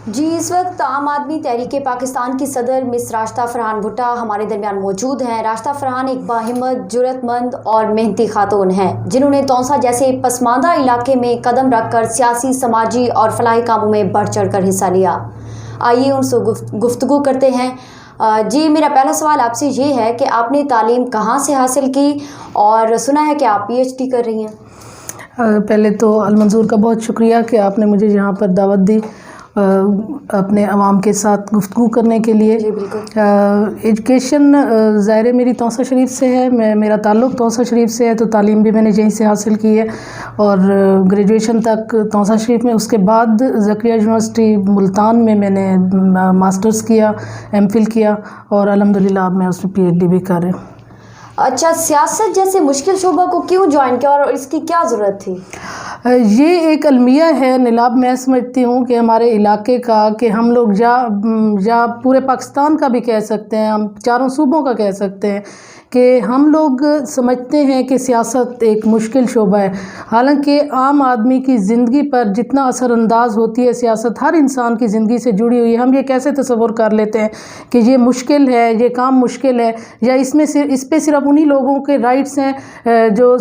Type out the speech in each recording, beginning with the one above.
جی اس وقت عام آدمی تحریک پاکستان کی صدر مس راشدہ فرحان بھٹہ ہمارے درمیان موجود ہیں۔ راشدہ فرحان ایک باہمت، جرأت مند اور محنتی خاتون ہیں جنہوں نے تونسہ جیسے پسماندہ علاقے میں قدم رکھ کر سیاسی، سماجی اور فلاحی کاموں میں بڑھ چڑھ کر حصہ لیا۔ آئیے ان سے گفتگو کرتے ہیں۔ جی میرا پہلا سوال آپ سے یہ ہے کہ آپ نے تعلیم کہاں سے حاصل کی اور سنا ہے کہ آپ پی ایچ ڈی کر رہی ہیں؟ پہلے تو المنظور کا بہت شکریہ کہ آپ نے مجھے یہاں پر دعوت دی اپنے عوام کے ساتھ گفتگو کرنے کے لیے۔ جی بالکل۔ ایجوکیشن ظاہر میری تونسہ شریف سے ہے، میرا تعلق تونسہ شریف سے ہے، تو تعلیم بھی میں نے یہیں سے حاصل کی ہے اور گریجویشن تک تونسہ شریف میں۔ اس کے بعد زکریا یونیورسٹی ملتان میں نے ماسٹرز کیا، ایم فل کیا اور الحمدللہ اب میں اس میں پی ایچ ڈی بھی کر رہی ہوں۔ اچھا، سیاست جیسے مشکل شعبہ کو کیوں جوائن کیا اور اس کی کیا ضرورت تھی؟ یہ ایک المیہ ہے نلاب، میں سمجھتی ہوں کہ ہمارے علاقے کا، کہ ہم لوگ یا پورے پاکستان کا بھی کہہ سکتے ہیں، ہم چاروں صوبوں کا کہہ سکتے ہیں کہ ہم لوگ سمجھتے ہیں کہ سیاست ایک مشکل شعبہ ہے، حالانکہ عام آدمی کی زندگی پر جتنا اثر انداز ہوتی ہے سیاست، ہر انسان کی زندگی سے جڑی ہوئی ہے۔ ہم یہ کیسے تصور کر لیتے ہیں کہ یہ مشکل ہے، یہ کام مشکل ہے، یا اس پہ صرف انہی لوگوں کے رائٹس ہیں جو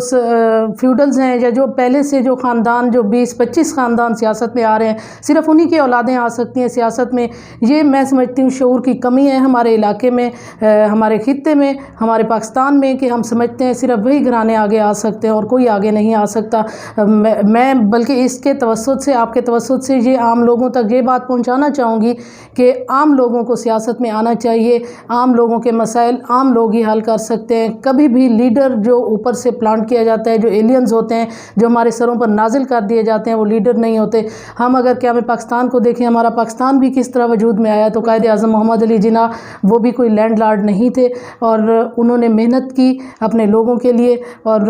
فیوڈلز ہیں، یا جو پہلے سے جو خاندان، جو 20-25 خاندان سیاست میں آ رہے ہیں، صرف انہی کی اولادیں آ سکتی ہیں سیاست میں۔ یہ میں سمجھتی ہوں شعور کی کمی ہے ہمارے علاقے میں، ہمارے خطے میں، ہمارے پاکستان میں، کہ ہم سمجھتے ہیں صرف وہی گھرانے آگے آ سکتے ہیں اور کوئی آگے نہیں آ سکتا۔ میں بلکہ اس کے توسط سے، آپ کے توسط سے یہ عام لوگوں تک یہ بات پہنچانا چاہوں گی کہ عام لوگوں کو سیاست میں آنا چاہیے، عام لوگوں کے مسائل عام لوگ ہی حل کر سکتے ہیں۔ کبھی بھی لیڈر جو اوپر سے پلانٹ کیا جاتا ہے، جو ایلینز ہوتے ہیں، جو ہمارے سروں پر نازل کر دیے جاتے ہیں، وہ لیڈر نہیں ہوتے۔ ہم اگر قیام پاکستان کو دیکھیں، ہمارا پاکستان بھی کس طرح وجود میں آیا، تو قائد اعظم محمد علی جناح وہ بھی کوئی لینڈ لارڈ نہیں تھے، اور انہوں نے محنت کی اپنے لوگوں کے لیے، اور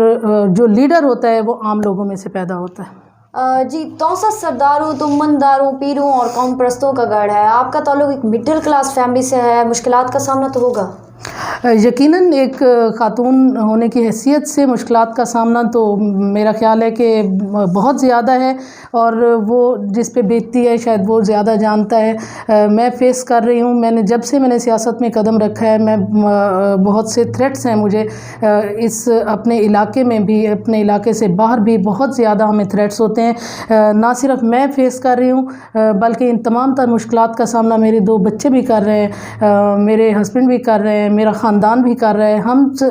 جو لیڈر ہوتا ہے وہ عام لوگوں میں سے پیدا ہوتا ہے۔ جی تونسہ سرداروں، تمنداروں، پیروں اور قوم پرستوں کا گڑھ ہے۔ آپ کا تعلق ایک مڈل کلاس فیملی سے ہے، مشکلات کا سامنا تو ہوگا؟ یقیناً ایک خاتون ہونے کی حیثیت سے مشکلات کا سامنا تو میرا خیال ہے کہ بہت زیادہ ہے، اور وہ جس پہ بیتتی ہے شاید وہ زیادہ جانتا ہے۔ میں فیس کر رہی ہوں، جب سے میں نے سیاست میں قدم رکھا ہے، میں بہت سے تھریٹس ہیں مجھے، اس اپنے علاقے میں بھی، اپنے علاقے سے باہر بھی بہت زیادہ ہمیں تھریٹس ہوتے ہیں۔ نہ صرف میں فیس کر رہی ہوں بلکہ ان تمام تر مشکلات کا سامنا میرے 2 بچے بھی کر رہے ہیں، میرے ہسبینڈ بھی کر رہے ہیں، میرا خاندان بھی کر رہے ہیں۔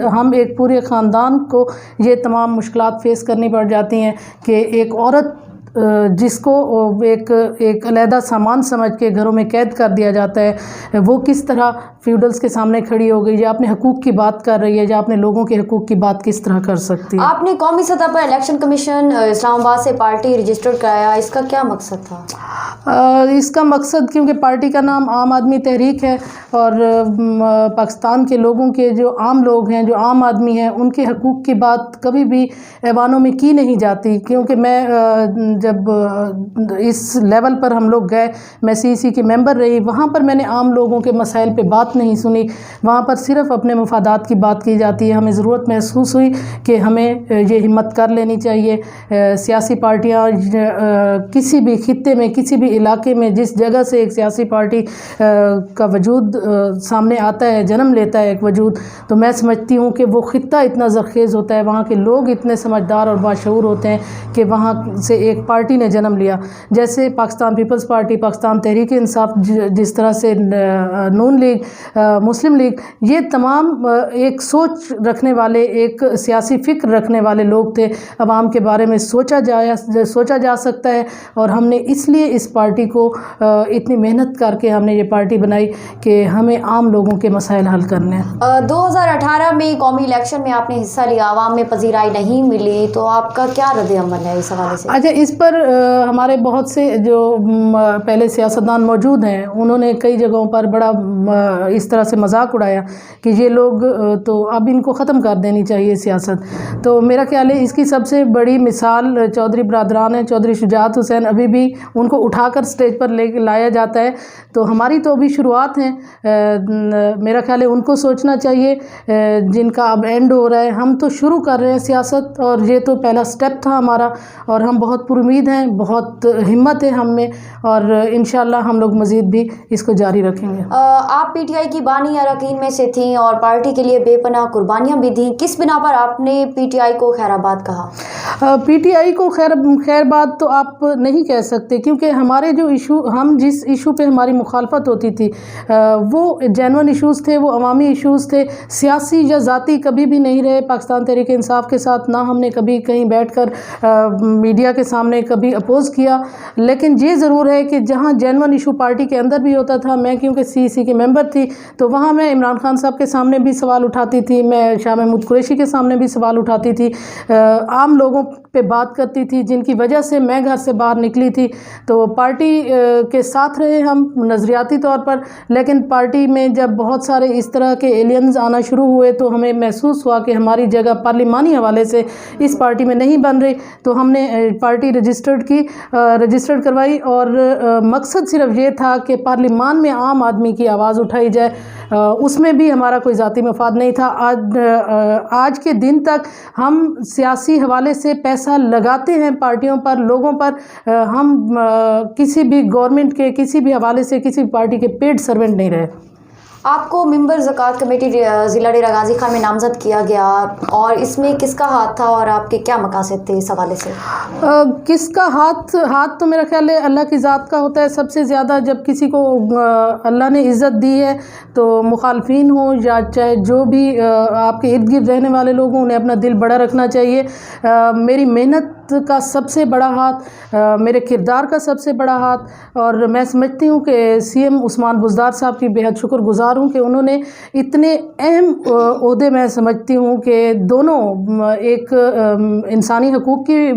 ہم ایک پورے خاندان کو یہ تمام مشکلات فیس کرنی پڑ جاتی ہیں کہ ایک عورت جس کو ایک علیحدہ سامان سمجھ کے گھروں میں قید کر دیا جاتا ہے، وہ کس طرح فیوڈلز کے سامنے کھڑی ہو گئی، یا اپنے حقوق کی بات کر رہی ہے، یا اپنے لوگوں کے حقوق کی بات کس طرح کر سکتی ہے۔ آپ نے قومی سطح پر الیکشن کمیشن اسلام آباد سے پارٹی رجسٹر کرایا، اس کا کیا مقصد تھا؟ اس کا مقصد، کیونکہ پارٹی کا نام عام آدمی تحریک ہے، اور پاکستان کے لوگوں کے جو عام لوگ ہیں، جو عام آدمی ہیں، ان کے حقوق کی بات کبھی بھی ایوانوں میں کی نہیں جاتی۔ کیونکہ میں جب اس لیول پر ہم لوگ گئے، میں سی سی کی ممبر رہی، وہاں پر میں نے عام لوگوں کے مسائل پہ بات نہیں سنی، وہاں پر صرف اپنے مفادات کی بات کی جاتی ہے۔ ہمیں ضرورت محسوس ہوئی کہ ہمیں یہ ہمت کر لینی چاہیے۔ سیاسی پارٹیاں کسی بھی خطے میں، کسی بھی علاقے میں، جس جگہ سے ایک سیاسی پارٹی کا وجود سامنے آتا ہے، جنم لیتا ہے ایک وجود، تو میں سمجھتی ہوں کہ وہ خطہ اتنا زرخیز ہوتا ہے، وہاں کے لوگ اتنے سمجھدار اور باشعور ہوتے ہیں کہ وہاں سے ایک پارٹی نے جنم لیا۔ جیسے پاکستان پیپلز پارٹی، پاکستان تحریک انصاف، جس طرح سے نون لیگ، مسلم لیگ، یہ تمام ایک سوچ رکھنے والے، ایک سیاسی فکر رکھنے والے لوگ تھے۔ عوام کے بارے میں سوچا جا سکتا ہے، اور ہم نے اس لیے اس پارٹی کو اتنی محنت کر کے ہم نے یہ پارٹی بنائی کہ ہمیں عام لوگوں کے مسائل حل کرنے ہیں۔ 2018 میں قومی الیکشن میں آپ نے حصہ لیا، عوام میں پذیرائی نہیں ملی، تو آپ کا کیا رد عمل ہے اس حوالے سے؟ اچھا، اس پر ہمارے بہت سے جو پہلے سیاستدان موجود ہیں، انہوں نے کئی جگہوں پر بڑا اس طرح سے مذاق اڑایا کہ یہ لوگ تو اب ان کو ختم کر دینی چاہیے سیاست. تو میرا خیال ہے اس کی سب سے بڑی مثال چودھری برادران ہیں. چودھری شجاعت حسین ابھی بھی ان کو اٹھا کر سٹیج پر لے لایا جاتا ہے. تو ہماری تو ابھی شروعات ہیں. میرا خیال ہے ان کو سوچنا چاہیے جن کا اب اینڈ ہو رہا ہے. ہم تو شروع کر رہے ہیں سیاست اور یہ تو پہلا سٹیپ تھا ہمارا, اور ہم بہت پر امید ہیں, بہت ہمت ہے ہم میں, اور انشاءاللہ ہم لوگ مزید بھی اس کو جاری رکھیں گے. آپ پی ٹی آئی کی بانی اراکین میں سے تھیں اور پارٹی کے لیے بے پناہ قربانیاں بھی دیں. کس بنا پر آپ نے پی ٹی آئی کو خیر آباد کہا؟ پی ٹی آئی کو خیر بات تو آپ نہیں کہہ سکتے, کیونکہ ہمارے جو ایشو, ہم جس ایشو پہ ہماری مخالفت ہوتی تھی وہ جینون ایشوز تھے, وہ عوامی ایشوز تھے, سیاسی یا ذاتی کبھی بھی نہیں رہے. پاکستان تحریک انصاف کے ساتھ نہ ہم نے کبھی کہیں بیٹھ کر میڈیا کے سامنے کبھی اپوز کیا. لیکن یہ ضرور ہے کہ جہاں جینون ایشو پارٹی کے اندر بھی ہوتا تھا, میں کیونکہ سی سی کی ممبر تھی تو وہاں میں عمران خان صاحب کے سامنے بھی سوال اٹھاتی تھی, میں شاہ محمود قریشی کے سامنے بھی سوال اٹھاتی تھی, عام لوگوں پہ بات کرتی تھی جن کی وجہ سے میں گھر سے باہر نکلی تھی. تو پارٹی کے ساتھ رہے ہم نظریاتی طور پر, لیکن پارٹی میں جب بہت سارے اس طرح کے ایلینز آنا شروع ہوئے تو ہمیں محسوس ہوا کہ ہماری جگہ پارلیمانی حوالے سے اس پارٹی میں نہیں بن رہی. تو ہم نے پارٹی رجسٹرڈ کروائی, اور مقصد صرف یہ تھا کہ پارلیمان میں عام آدمی کی آواز اٹھائی جائے. اس میں بھی ہمارا کوئی ذاتی مفاد نہیں تھا. آج کے دن تک ہم سیاسی حوالے سے پیسہ لگاتے ہیں پارٹیوں پر, لوگوں پر. ہم کسی بھی گورنمنٹ کے کسی بھی حوالے سے کسی پارٹی کے پیڈ سرونٹ نہیں رہے. آپ کو ممبر زکوٰۃ کمیٹی ضلع ڈیرہ غازی خان میں نامزد کیا گیا, اور اس میں کس کا ہاتھ تھا اور آپ کے کیا مقاصد تھے اس حوالے سے؟ کس کا ہاتھ تو میرا خیال ہے اللہ کی ذات کا ہوتا ہے. سب سے زیادہ جب کسی کو اللہ نے عزت دی ہے تو مخالفین ہوں یا چاہے جو بھی آپ کے ارد گرد رہنے والے لوگ ہوں, انہیں اپنا دل بڑا رکھنا چاہیے. میری محنت کا سب سے بڑا ہاتھ, میرے کردار کا سب سے بڑا ہاتھ, اور میں سمجھتی ہوں کہ سی ایم عثمان بزدار صاحب کی بے حد شکر گزار ہوں کہ انہوں نے اتنے اہم عہدے, میں سمجھتی ہوں کہ دونوں, ایک انسانی حقوق کی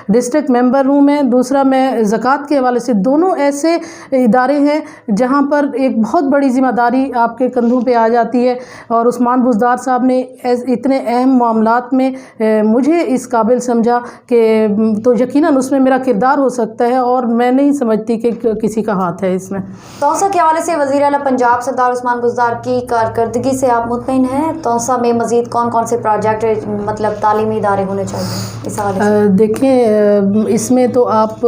ڈسٹرکٹ ممبر ہوں میں, دوسرا میں زکوٰۃ کے حوالے سے, دونوں ایسے ادارے ہیں جہاں پر ایک بہت بڑی ذمہ داری آپ کے کندھوں پہ آ جاتی ہے. اور عثمان بزدار صاحب نے اتنے اہم معاملات میں مجھے اس قابل سمجھا کہ تو یقیناً اس میں میرا کردار ہو سکتا ہے, اور میں نہیں سمجھتی کہ کسی کا ہاتھ ہے اس میں. توسا کے حوالے سے وزیر اعلیٰ پنجاب سردار عثمان بزدار کی کارکردگی سے آپ مطمئن ہیں؟ توسا میں مزید کون کون سے پروجیکٹ مطلب تعلیمی ادارے ہونے چاہیے اس حوالے سے؟ دیکھیں, اس میں تو آپ,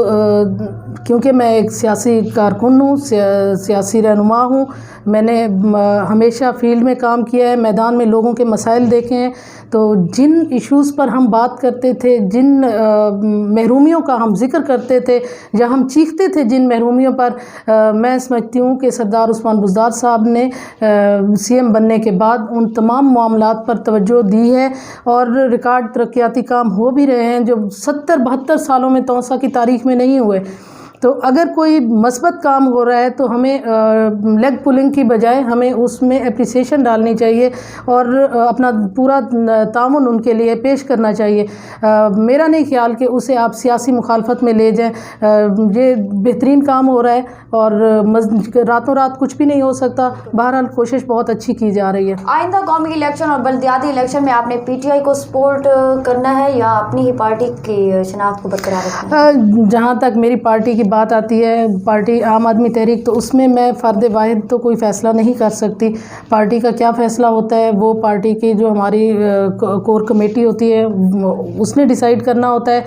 کیونکہ میں ایک سیاسی کارکن ہوں, سیاسی رہنما ہوں, میں نے ہمیشہ فیلڈ میں کام کیا ہے, میدان میں لوگوں کے مسائل دیکھے ہیں. تو جن ایشوز پر ہم بات کرتے تھے, جن محرومیوں کا ہم ذکر کرتے تھے, یا ہم چیختے تھے جن محرومیوں پر, میں سمجھتی ہوں کہ سردار عثمان بزدار صاحب نے سی ایم بننے کے بعد ان تمام معاملات پر توجہ دی ہے, اور ریکارڈ ترقیاتی کام ہو بھی رہے ہیں جو 70-72 سالوں میں توسا کی تاریخ میں نہیں ہوئے. تو اگر کوئی مثبت کام ہو رہا ہے تو ہمیں لیگ پولنگ کی بجائے ہمیں اس میں اپریسیشن ڈالنی چاہیے اور اپنا پورا تعاون ان کے لیے پیش کرنا چاہیے. میرا نہیں خیال کہ اسے آپ سیاسی مخالفت میں لے جائیں. یہ بہترین کام ہو رہا ہے اور راتوں رات کچھ بھی نہیں ہو سکتا. بہرحال کوشش بہت اچھی کی جا رہی ہے. آئندہ قومی الیکشن اور بلدیاتی الیکشن میں آپ نے پی ٹی آئی کو سپورٹ کرنا ہے یا اپنی ہی پارٹی کی شناخت کو برقرار رکھنا ہے؟ جہاں تک میری پارٹی کی بات آتی ہے, پارٹی عام آدمی تحریک, تو اس میں میں فرد واحد تو کوئی فیصلہ نہیں کر سکتی. پارٹی کا کیا فیصلہ ہوتا ہے وہ پارٹی کی جو ہماری کور کمیٹی ہوتی ہے اس نے ڈیسائیڈ کرنا ہوتا ہے.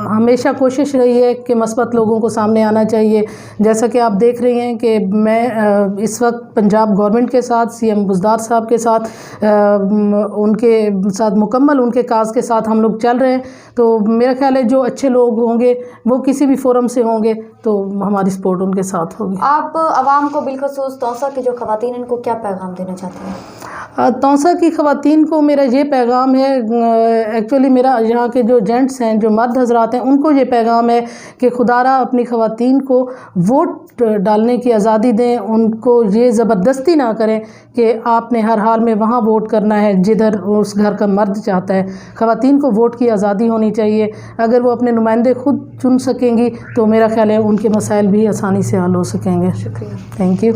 ہمیشہ کوشش رہی ہے کہ مثبت لوگوں کو سامنے آنا چاہیے. جیسا کہ آپ دیکھ رہی ہیں کہ میں اس وقت پنجاب گورنمنٹ کے ساتھ, سی ایم بزدار صاحب کے ساتھ, ان کے ساتھ مکمل ان کے کاز کے ساتھ ہم لوگ چل رہے ہیں. تو میرا خیال ہے جو اچھے لوگ ہوں گے وہ کسی بھی فورم سے ہوں گے تو ہماری سپورٹ ان کے ساتھ ہوگی. آپ عوام کو بالخصوص توسا کی جو خواتین ان کو کیا پیغام دینا چاہتے ہیں؟ توسا کی خواتین کو میرا یہ پیغام ہے, ایکچولی میرا یہاں کے جو جینٹس ہیں, جو مرد حضرات ہیں, ان کو یہ پیغام ہے کہ خدا را اپنی خواتین کو ووٹ ڈالنے کی آزادی دیں. ان کو یہ زبردستی نہ کریں کہ آپ نے ہر حال میں وہاں ووٹ کرنا ہے جدھر اس گھر کا مرد چاہتا ہے. خواتین کو ووٹ کی آزادی ہونی چاہیے. اگر وہ اپنے نمائندے خود چن سکیں گی تو میرا خیال ہے ان کے مسائل بھی آسانی سے حل ہو سکیں گے. شکریہ. Thank you.